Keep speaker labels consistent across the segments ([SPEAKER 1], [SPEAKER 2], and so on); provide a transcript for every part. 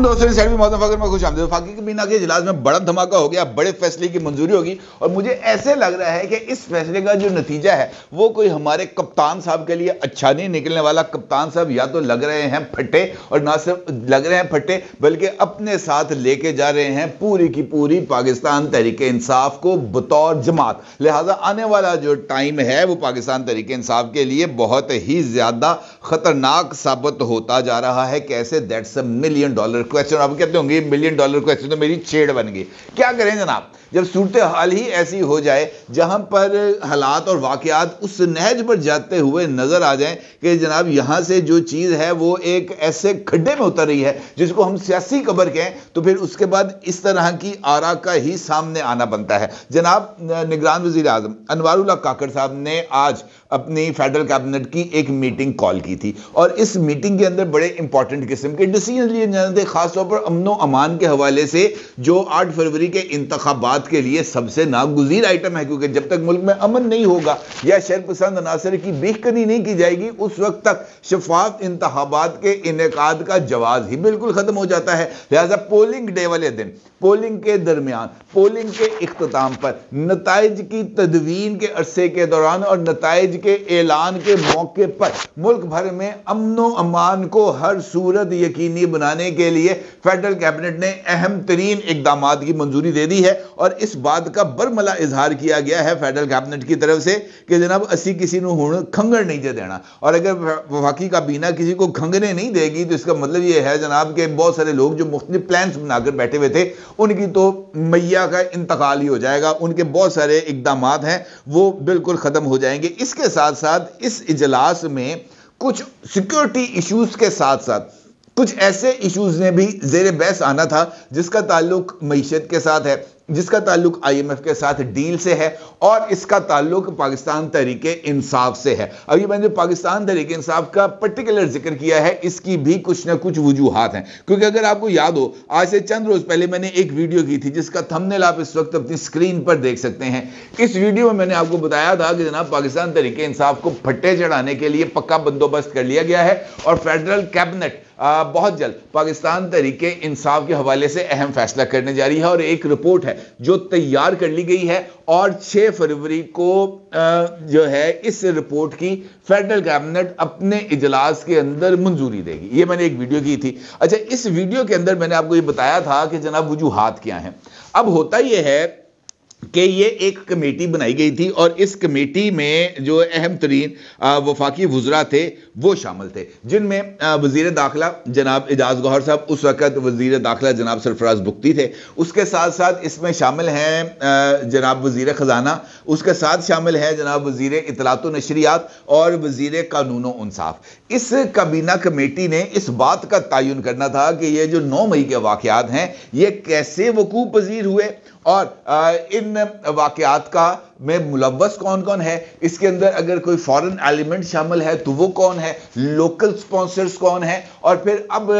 [SPEAKER 1] दोस्तों इस में मौजूद में खुश आमदीद। वफाकी काबीना के इजलास में बड़ा धमाका हो गया, बड़े फैसले की मंजूरी होगी और मुझे ऐसे लग रहा है कि इस फैसले का जो नतीजा है वो कोई हमारे कप्तान साहब के लिए अच्छा नहीं निकलने वाला। कप्तान साहब या तो लग रहे हैं फटे, और ना सिर्फ लग रहे हैं फटे बल्कि अपने साथ लेके जा रहे हैं पूरी की पूरी पाकिस्तान तहरीक इंसाफ को बतौर जमात। लिहाजा आने वाला जो टाइम है वो पाकिस्तान तहरीक इंसाफ के लिए बहुत ही ज्यादा खतरनाक साबित होता जा रहा है। कैसे? That's a $1 million question. आप कहते होंगे $1 मिलियन क्वेश्चन तो मेरी छेड़ बन गई। क्या करें जनाब, जब सूरत हाल ही ऐसी हो जाए जहां पर हालात और वाकयात उस नहज पर जाते हुए नजर आ जाएं कि जनाब यहां से जो चीज है वो एक ऐसे खड्डे में उतर रही है जिसको हम सियासी कब्र कहें, तो फिर उसके बाद इस तरह की आरा का ही सामने आना बनता है। जनाब निगरान वजीर आजम अनवारुल्लाह काकड़ साहब ने आज अपनी फेडरल कैबिनेट की एक मीटिंग कॉल की थी और इस मीटिंग के अंदर बड़े इंपॉर्टेंट किस्म के डिसीजन लिए जाने थे, खासतौर पर अमनो अमान के हवाले से जो 8 फरवरी के इंतखाबात के लिए सबसे नागुज़ीर आइटम है, क्योंकि जब तक मुल्क में अमन नहीं होगा या शरपसंद अनासर की बेखनी नहीं की जाएगी उस वक्त तक शफाफ इंतखाबात के इनेकाद का जवाज ही बिल्कुल खत्म हो जाता है। लिहाजा पोलिंग डे वाले दिन, पोलिंग के दरमियान, पोलिंग के इख्तिताम पर, नताइज की तदवीन के अरसे के दौरान और नताइज के ऐलान के मौके पर मुल्क भर में अमनो अमान को हर सूरत यकीनी बनाने के लिए फेडरल कैबिनेट ने अहम तरीन इकदामात की मंजूरी दे दी है। और इस बात का बरमला इजहार किया गया है फेडरल कैबिनेट की तरफ से कि जनाब असी किसी को हुण खंगड़ नहीं जे देना, और अगर वफाकी काबीना किसी को खंगने नहीं देगी तो इसका मतलब यह है जनाब कि बहुत सारे लोग जो मुख्तलिफ प्लान्स बनाकर बैठे हुए थे उनकी तो मैया का इंतकाल ही हो जाएगा, उनके बहुत सारे इकदामात हैं वो बिल्कुल खत्म हो जाएंगे। इसके साथ साथ इस इजलास में कुछ सिक्योरिटी इश्यूज के साथ साथ कुछ ऐसे इश्यूज ने भी ज़ेरे बहस आना था जिसका ताल्लुक मईशत के साथ है, जिसका ताल्लुक IMF के साथ डील से है और इसका ताल्लुक पाकिस्तान तहरीक इंसाफ से है। अभी मैंने जो पाकिस्तान तहरीक इंसाफ का पर्टिकुलर जिक्र किया है इसकी भी कुछ ना कुछ वजूहात हैं, क्योंकि अगर आपको याद हो आज से चंद रोज पहले मैंने एक वीडियो की थी जिसका थंबनेल आप इस वक्त अपनी स्क्रीन पर देख सकते हैं। इस वीडियो में मैंने आपको बताया था कि जनाब पाकिस्तान तहरीक इंसाफ को फट्टे चढ़ाने के लिए पक्का बंदोबस्त कर लिया गया है और फेडरल कैबिनेट बहुत जल्द पाकिस्तान तहरीक इंसाफ के हवाले से अहम फैसला करने जा रही है और एक रिपोर्ट है जो तैयार कर ली गई है और 6 फरवरी को जो है इस रिपोर्ट की फेडरल कैबिनेट अपने इजलास के अंदर मंजूरी देगी। ये मैंने एक वीडियो की थी। अच्छा, इस वीडियो के अंदर मैंने आपको ये बताया था कि जनाब वजूहात क्या हैं। अब होता यह है कि ये एक कमेटी बनाई गई थी और इस कमेटी में जो अहम तरीन वफाकी वुज़रा थे वो शामिल थे, जिनमें वज़ीर दाखिला जनाब एजाज गौहर साहब, उस वक़्त वज़ीर दाखिला जनाब सरफराज बुख्ती थे, उसके साथ साथ इसमें शामिल हैं जनाब वज़ीर ख़जाना, उसके साथ शामिल है जनाब वज़ीर इत्तलात व नशरियात और वज़ीर कानून व इंसाफ। इस काबीना कमेटी ने इस बात का तयन करना था कि ये जो 9 मई के वाक़यात हैं ये कैसे वकूअ पज़ीर हुए और इन वाक़यात का में मुलव्वस कौन कौन है, इसके अंदर अगर कोई फॉरेन एलिमेंट शामिल है तो वो कौन है, लोकल स्पॉन्सर्स कौन है और फिर अब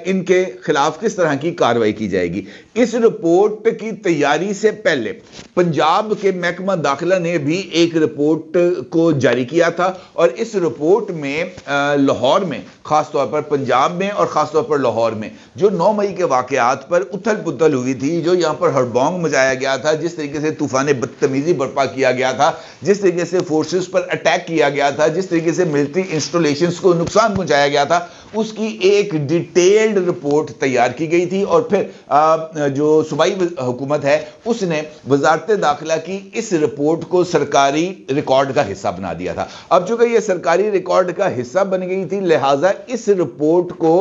[SPEAKER 1] इनके खिलाफ किस तरह की कार्रवाई की जाएगी। इस रिपोर्ट की तैयारी से पहले पंजाब के महकमा दाखिला ने भी एक रिपोर्ट को जारी किया था और इस रिपोर्ट में लाहौर में, खासतौर पर पंजाब में और खासतौर पर लाहौर में जो 9 मई के वाक़यात पर उथल पुथल हुई थी, जो यहाँ पर हड़बोंग मचाया गया था, जिस तरीके से तूफान बदतमीजी बर्पा किया गया था, जिस तरीके से फोर्सेस पर अटैक किया गया था, जिस तरीके से मिलिट्री इंस्टॉलेशंस को नुकसान पहुंचाया गया था, उसकी एक डिटेल्ड रिपोर्ट तैयार की गई थी और फिर जो सूबाई हुकूमत है उसने वजारत दाखिला की इस रिपोर्ट को सरकारी रिकॉर्ड का हिस्सा बना दिया था। अब चूंकि ये सरकारी रिकॉर्ड का हिस्सा बन गई थी लिहाजा इस रिपोर्ट को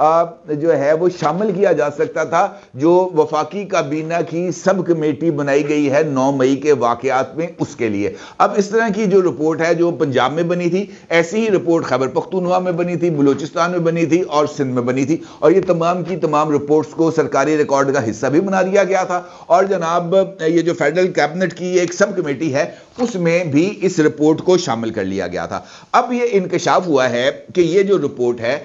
[SPEAKER 1] जो है वो शामिल किया जा सकता था जो वफाकी काबीना की सब कमेटी बनाई गई है 9 मई के वाकयात में, उसके लिए। अब इस तरह की जो रिपोर्ट है जो पंजाब में बनी थी, ऐसी ही रिपोर्ट खैबर पख्तूनख्वा में बनी थी, बलूचिस्तान में बनी थी और सिंध में बनी थी और ये तमाम की तमाम रिपोर्ट्स को सरकारी रिकॉर्ड का हिस्सा भी बना दिया गया था। और जनाब ये जो फेडरल कैबिनेट की एक सब कमेटी है उसमें भी इस रिपोर्ट को शामिल कर लिया गया था। अब ये इंकशाफ हुआ है कि ये जो रिपोर्ट है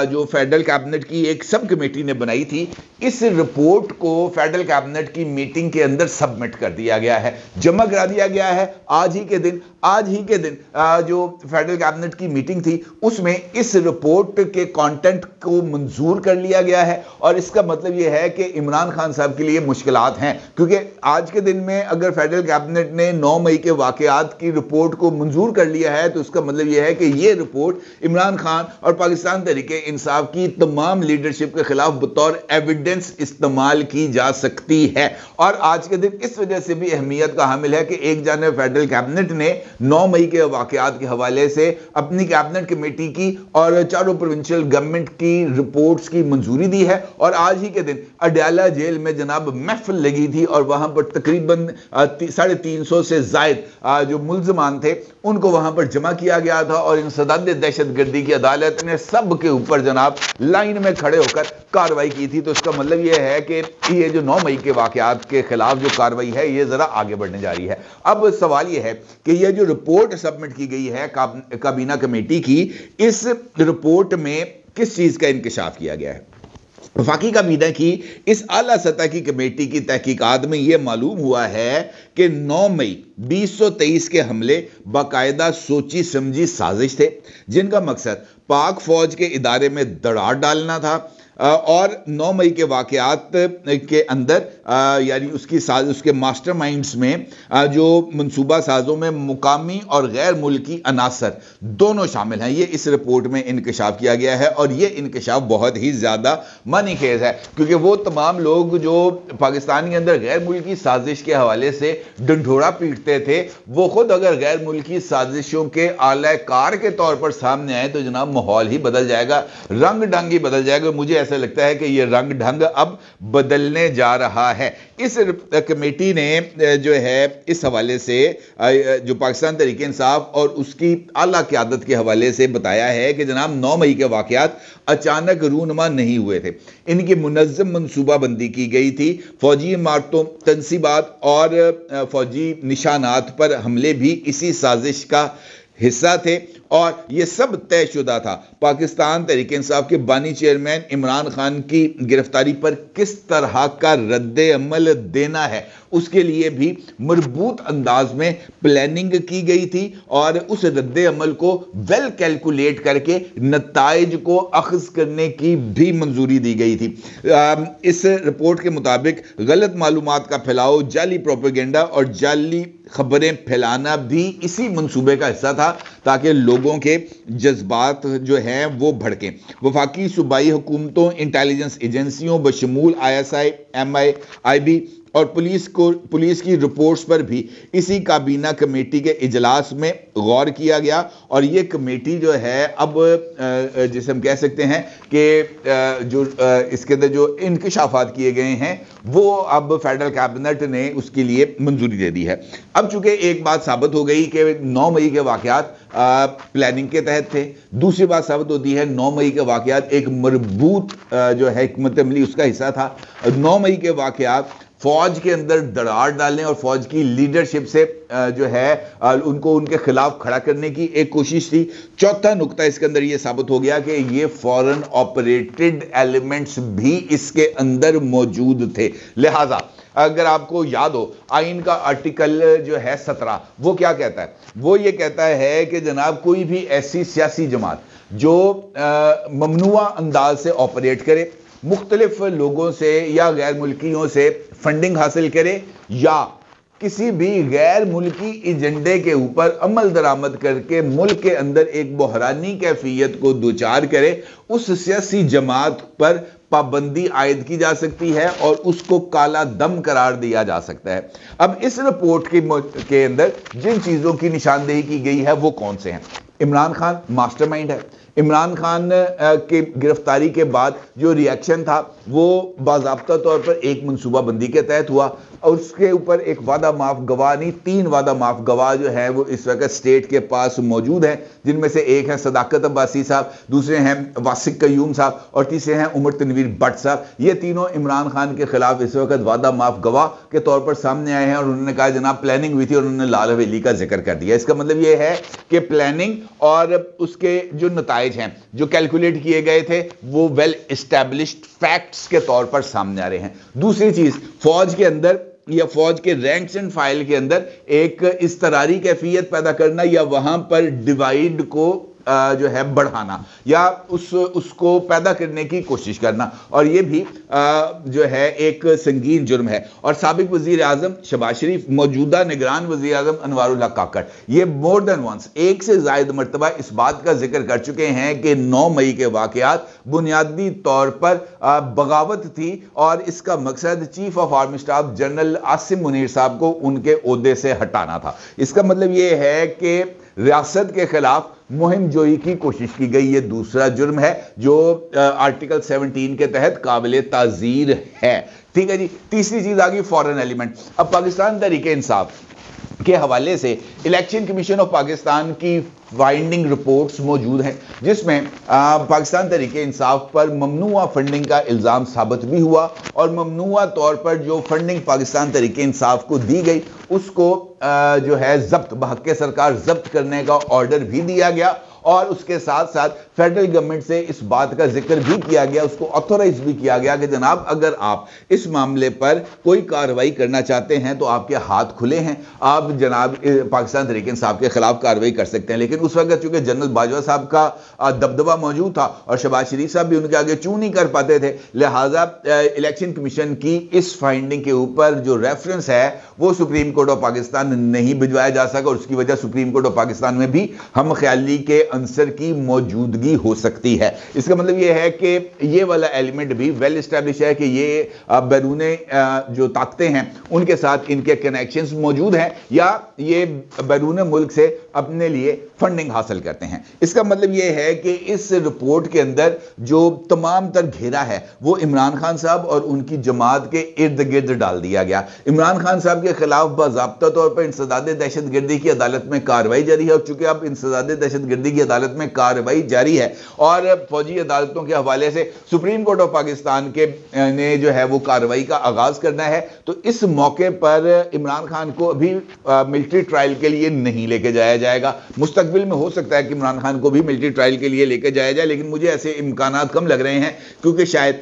[SPEAKER 1] जो फेडरल कैबिनेट की एक सब कमेटी ने बनाई थी, इस रिपोर्ट को फेडरल कैबिनेट की मीटिंग के अंदर सबमिट कर दिया गया है, जमा करा दिया गया है आज ही के दिन जो फेडरल कैबिनेट की मीटिंग थी उसमें इस रिपोर्ट के कंटेंट को मंजूर कर लिया गया है। और इसका मतलब यह है कि इमरान खान साहब के लिए मुश्किलात हैं, क्योंकि आज के दिन में अगर फेडरल कैबिनेट ने 9 मई के वाकयात की रिपोर्ट को मंजूर कर लिया है तो उसका मतलब यह है कि यह रिपोर्ट इमरान खान और पाकिस्तान तहरीके इंसाफ की तमाम लीडरशिप के खिलाफ बतौर एविडेंस इस्तेमाल की जा सकती है। और आज के दिन इस वजह से भी अहमियत का हामिल है कि एक जानिब फेडरल कैबिनेट ने 9 मई के वाकयात के हवाले से अपनी कैबिनेट कमेटी की और चारों प्रोविंशियल गवर्नमेंट की रिपोर्ट्स की मंजूरी दी है। और आज ही के दिन अडयाला जेल में जनाब महफिल लगी थी और वहां पर तकरीबन 350 से जायद जो मुल्जमान थे उनको वहां पर जमा किया गया था और इंसदाद दहशतगर्दी की अदालत ने सब के ऊपर जनाब लाइन में खड़े होकर कार्रवाई की थी। तो इसका मतलब यह है कि ये जो 9 मई के वाकयात के खिलाफ जो कार्रवाई है ये जरा आगे बढ़ने जा रही है। अब सवाल यह है कि यह जो रिपोर्ट सबमिट की गई है काबीना कमेटी की, इस रिपोर्ट में किस चीज का इंकशाफ किया गया है? वफाकी काबीना की इस आला सतह की कमेटी की तहकीकात में यह मालूम हुआ है कि 9 मई 2023 के हमले बाकायदा सोची समझी साजिश थे, जिनका मकसद पाक फौज के इदारे में दरार डालना था और 9 मई के वाकयात के अंदर यानी उसके मास्टरमाइंड्स में जो मंसूबा साजों में मुकामी और गैर मुल्की अनासर दोनों शामिल हैं। ये इस रिपोर्ट में इंकशाफ किया गया है और ये इंकशाफ बहुत ही ज़्यादा मानीखेज है, क्योंकि वो तमाम लोग जो पाकिस्तान के अंदर गैर मुल्की साजिश के हवाले से डंडोरा पीटते थे, वो खुद अगर गैर मुल्की साजिशों के आला कार के तौर पर सामने आए तो जनाब माहौल ही बदल जाएगा, रंग ढंग ही बदल जाएगा। मुझे ऐसा लगता है कि ये रंग ढंग अब बदलने जा रहा है। इस कमेटी ने जो है इस हवाले से जो पाकिस्तान तहरीके इंसाफ और उसकी आला क़यादत के हवाले से बताया है कि जनाब 9 मई के वाकयात अचानक रूनुमा नहीं हुए थे, इनकी मुनज़्ज़म मनसूबाबंदी की गई थी। फौजी इमारतों, तनसीबात और फौजी निशानात पर हमले भी इसी साजिश का हिस्सा थे और यह सब तयशुदा था। पाकिस्तान तहरीक इंसाफ के बानी चेयरमैन इमरान खान की गिरफ्तारी पर किस तरह का रद्द अमल देना है उसके लिए भी मरबूत अंदाज में प्लानिंग की गई थी और उस रद्द अमल को वेल कैलकुलेट करके नताइज को अख्ज़ करने की भी मंजूरी दी गई थी। इस रिपोर्ट के मुताबिक गलत मालूमात का फैलाव, जाली प्रोपेगेंडा और जाली खबरें फैलाना भी इसी मंसूबे का हिस्सा था ताकि लोगों के जज्बात जो हैं वो भड़कें। वफाकी सूबाई हुकूमतों, इंटेलिजेंस एजेंसियों बशमूल ISI, MIB और पुलिस की रिपोर्ट्स पर भी इसी काबीना कमेटी के इजलास में गौर किया गया और ये कमेटी जो है अब जिसे हम कह सकते हैं कि जो इसके अंदर जो इंकशाफात किए गए हैं वो अब फेडरल कैबिनेट ने उसके लिए मंजूरी दे दी है। अब चूंकि एक बात साबित हो गई कि 9 मई के वाकयात प्लानिंग के तहत थे, दूसरी बात साबित होती है 9 मई के वाकयात एक मरबूत जो है हिकमत अमली उसका हिस्सा था। 9 मई के वाकयात फौज के अंदर दरार डालने और फौज की लीडरशिप से जो है उनको उनके खिलाफ खड़ा करने की एक कोशिश थी। चौथा नुक्ता इसके अंदर यह साबित हो गया कि ये फॉरेन ऑपरेटेड एलिमेंट्स भी इसके अंदर मौजूद थे। लिहाजा अगर आपको याद हो आइन का आर्टिकल जो है 17 वो क्या कहता है? वो ये कहता है कि जनाब कोई भी ऐसी सियासी जमात जो ममनुआ अंदाज से ऑपरेट करे, मुख्तलिफ लोगों से या गैर मुल्कियों से फंडिंग हासिल करे या किसी भी गैर मुल्की एजेंडे के ऊपर अमल दरामद करके मुल्क के अंदर एक बहरानी कैफियत को दुचार करे, उस सियासी जमात पर पाबंदी आयद की जा सकती है और उसको काला दम करार दिया जा सकता है। अब इस रिपोर्ट के अंदर जिन चीज़ों की निशानदेही की गई है वो कौन से हैं? इमरान खान मास्टरमाइंड है। इमरान खान के गिरफ्तारी के बाद जो रिएक्शन था वो बाज़ाब्ता तौर पर एक मनसूबाबंदी के तहत हुआ और उसके ऊपर एक वादा माफ गवाह नहीं 3 वादा माफ गवाह जो है वो इस वक्त स्टेट के पास मौजूद हैं, जिनमें से एक है सदाकत अब्बासी साहब, दूसरे हैं वासिक कयूम साहब और तीसरे हैं उमर तनवीर वजीर भट्ट साहब, ये तीनों इमरान खान के खिलाफ इस वक्त वादा माफ गवाह के तौर पर सामने आए हैं और उन्होंने कहा जनाब प्लानिंग हुई थी और उन्होंने लाल हवेली का जिक्र कर दिया। इसका मतलब ये है कि प्लानिंग और उसके जो नताइज हैं जो कैलकुलेट किए गए थे वो वेल एस्टैब्लिश्ड फैक्ट्स के तौर पर सामने आ रहे हैं। दूसरी चीज, फौज के अंदर या फौज के रैंक्स एंड फाइल के अंदर एक इस्तरारी कैफियत पैदा करना या वहां पर डिवाइड को जो है बढ़ाना या उसको पैदा करने की कोशिश करना, और ये भी जो है एक संगीन जुर्म है। और साबिक वजीर आजम शहबाज शरीफ, मौजूदा निगरान वजीर आजम अनवारुल हक काकड़, ये मोर देन वंस, एक से ज्यादा मरतबा इस बात का जिक्र कर चुके हैं कि 9 मई के वाकयात बुनियादी तौर पर बगावत थी और इसका मकसद chief of army staff general Asim Munir साहब को उनके ओहदे से हटाना था। इसका मतलब ये है कि रियासत के खिलाफ मुहिम जोई की कोशिश की गई। ये दूसरा जुर्म है जो आर्टिकल 17 के तहत काबिल ताज़ीर है। ठीक है जी। तीसरी चीज आ गई फॉरेन एलिमेंट। अब पाकिस्तान तहरीक इंसाफ के हवाले से इलेक्शन कमीशन ऑफ पाकिस्तान की फाइंडिंग रिपोर्ट्स मौजूद हैं जिसमें पाकिस्तान तहरीक इंसाफ पर ममनुआ फंडिंग का इल्ज़ाम साबित भी हुआ और ममनुआ तौर पर जो फंडिंग पाकिस्तान तहरीक इंसाफ को दी गई उसको जो है जब्त बहक़ सरकार जब्त करने का ऑर्डर भी दिया गया और उसके साथ साथ फेडरल गवर्नमेंट से इस बात का जिक्र भी किया गया, उसको ऑथोराइज भी किया गया कि जनाब अगर आप इस मामले पर कोई कार्रवाई करना चाहते हैं तो आपके हाथ खुले हैं, आप जनाब पाकिस्तान तहरीक इंसाफ के खिलाफ कार्रवाई कर सकते हैं। लेकिन उस वक्त चूंकि जनरल बाजवा साहब का दबदबा मौजूद था और शहबाज शरीफ साहब भी उनके आगे चू नहीं कर पाते थे, लिहाजा इलेक्शन कमीशन की इस फाइंडिंग के ऊपर जो रेफरेंस है वो सुप्रीम कोर्ट ऑफ पाकिस्तान नहीं भिजवाया जा सका और उसकी वजह सुप्रीम कोर्ट ऑफ पाकिस्तान में भी हम ख्याली के अंसर की मौजूदगी हो सकती है। इसका मतलब यह है कि ये वाला एलिमेंट भी वेल एस्टैब्लिश है कि ये बैरूने जो ताकतें हैं उनके साथ इनके कनेक्शंस मौजूद हैं या ये बैरूने मुल्क से अपने लिए फंडिंग हासिल करते हैं। इसका मतलब यह है कि इस रिपोर्ट के अंदर जो तमाम तर घेरा है वो इमरान खान साहब और उनकी जमात के इर्द गिर्द डाल दिया गया। इमरान खान साहब के खिलाफ बाज़ाब्ता तौर पर इंसदाद दहशत गर्दी की अदालत में कार्रवाई जारी है और चूंकि अब इंसदाद दहशत गर्दी की अदालत में कार्रवाई जारी है और फौजी अदालतों के हवाले से सुप्रीम कोर्ट ऑफ पाकिस्तान के ने जो है वो कार्रवाई का आगाज करना है, तो इस मौके पर इमरान खान को अभी मिलिट्री ट्रायल के लिए नहीं लेके जाया जाएगा। मुस्तकबिल में हो सकता है कि इमरान खान को भी मिलिट्री ट्रायल के लिए लेके जाया जाए, लेकिन मुझे ऐसे इम्कानात कम लग रहे हैं क्योंकि शायद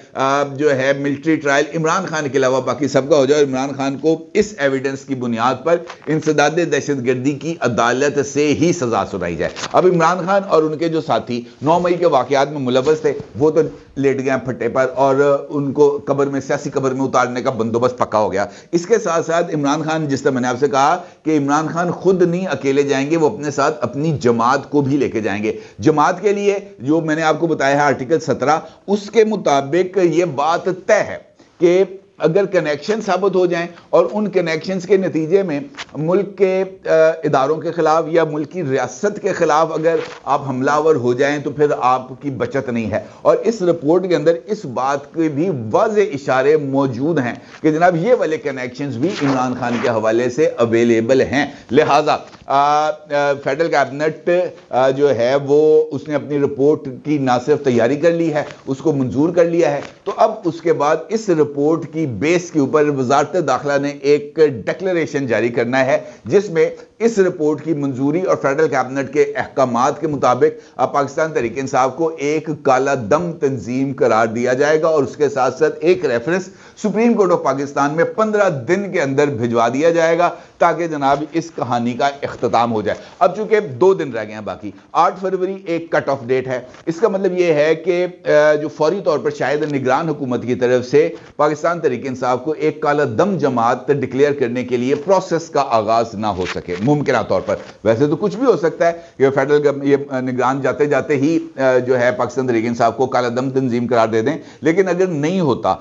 [SPEAKER 1] जो है मिलिट्री ट्रायल इमरान खान के अलावा बाकी सबका हो जाए और इमरान खान को इस एविडेंस की बुनियाद पर इंसदाद दहशतगर्दी की अदालत से ही सजा सुनाई जाए। अब इमरान खान और उनके जो साथी 9 मई के वाकयात में मुलव्वस थे वो तो लेट गए फट्टे पर और उनको कब्र में, सियासी कब्र में उतारने का बंदोबस्त पक्का हो गया। इसके साथ साथ इमरान खान, जिस तरह मैंने आपसे कहा कि इमरान खान खुद नहीं अकेले जाएंगे, वो अपने साथ अपनी जमात को भी लेके जाएंगे। जमात के लिए जो मैंने आपको बताया है आर्टिकल 17 उसके मुताबिक ये बात तय है कि अगर कनेक्शन साबित हो जाएं और उन कनेक्शंस के नतीजे में मुल्क के इदारों के खिलाफ या मुल्क की रियासत के खिलाफ अगर आप हमलावर हो जाएं तो फिर आपकी बचत नहीं है। और इस रिपोर्ट के अंदर इस बात के भी वाज़े इशारे मौजूद हैं कि जनाब ये वाले कनेक्शंस भी इमरान खान के हवाले से अवेलेबल हैं। लिहाजा फेडरल कैबिनेट जो है वो उसने अपनी रिपोर्ट की ना सिर्फ तैयारी कर ली है, उसको मंजूर कर लिया है, तो अब उसके बाद इस रिपोर्ट की बेस के ऊपर वजारत दाखिला ने एक डिक्लेरेशन जारी करना है जिसमें इस रिपोर्ट की मंजूरी और फेडरल कैबिनेट के अहकामात के मुताबिक पाकिस्तान तहरीक इंसाफ को एक काला दम तंजीम करार दिया जाएगा और उसके साथ साथ एक reference supreme court of Pakistan में 15 दिन के अंदर भिजवा दिया जाएगा ताकि जनाब इस कहानी का इख्तिताम हो जाए। अब चूंकि 2 दिन रह गए हैं बाकी, 8 फरवरी एक कट ऑफ डेट है। इसका मतलब यह है कि जो फौरी तौर पर शायद निगरान हुकूमत की तरफ से पाकिस्तान तहरीक इंसाफ को एक काला दम जमात डिक्लेयर करने के लिए प्रोसेस का आगाज ना हो सके मुमकिन तौर पर। वैसे तो कुछ भी हो सकता है कि फेडरल ये निगरान जाते जाते ही जो है पाकिस्तान तहरीक इंसाफ को काला दम तंजीम करार दे दें, लेकिन अगर नहीं होता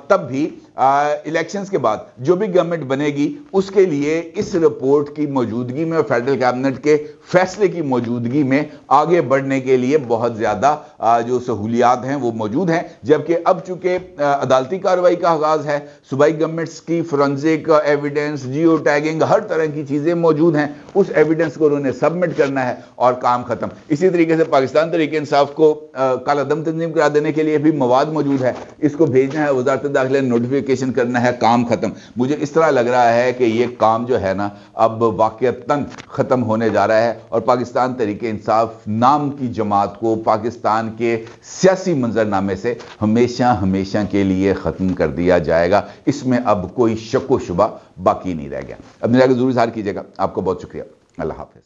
[SPEAKER 1] तब भी इलेक्शंस के बाद जो भी गवर्नमेंट बनेगी उसके लिए इस रिपोर्ट की मौजूदगी में और फेडरल कैबिनेट के फैसले की मौजूदगी में आगे बढ़ने के लिए बहुत ज्यादा जो सहूलियात हैं वो मौजूद हैं। जबकि अब चूंकि अदालती कार्रवाई का आगाज है, सूबाई गवर्नमेंट्स की फोरेंसिक एविडेंस, जियो टैगिंग, हर तरह की चीजें मौजूद हैं, उस एविडेंस को उन्होंने सबमिट करना है और काम खत्म। इसी तरीके से पाकिस्तान तहरीक इंसाफ को काला दम तंजीम करा देने के लिए भी मवाद मौजूद है, इसको भेजना है वजारत दाखिला, नोटिफिकेशन करना है, काम खत्म। मुझे इस तरह लग रहा है कि ये काम जो है ना अब वाकईतन खत्म होने जा रहा है और पाकिस्तान तहरीक इंसाफ नाम की जमात को पाकिस्तान के सियासी मंजरनामे से हमेशा हमेशा के लिए खत्म कर दिया जाएगा। इसमें अब कोई शक व शुबा बाकी नहीं रह गया। अब मेरा जरूर इज़हार कीजिएगा। आपको बहुत शुक्रिया। अल्लाह हाफिज।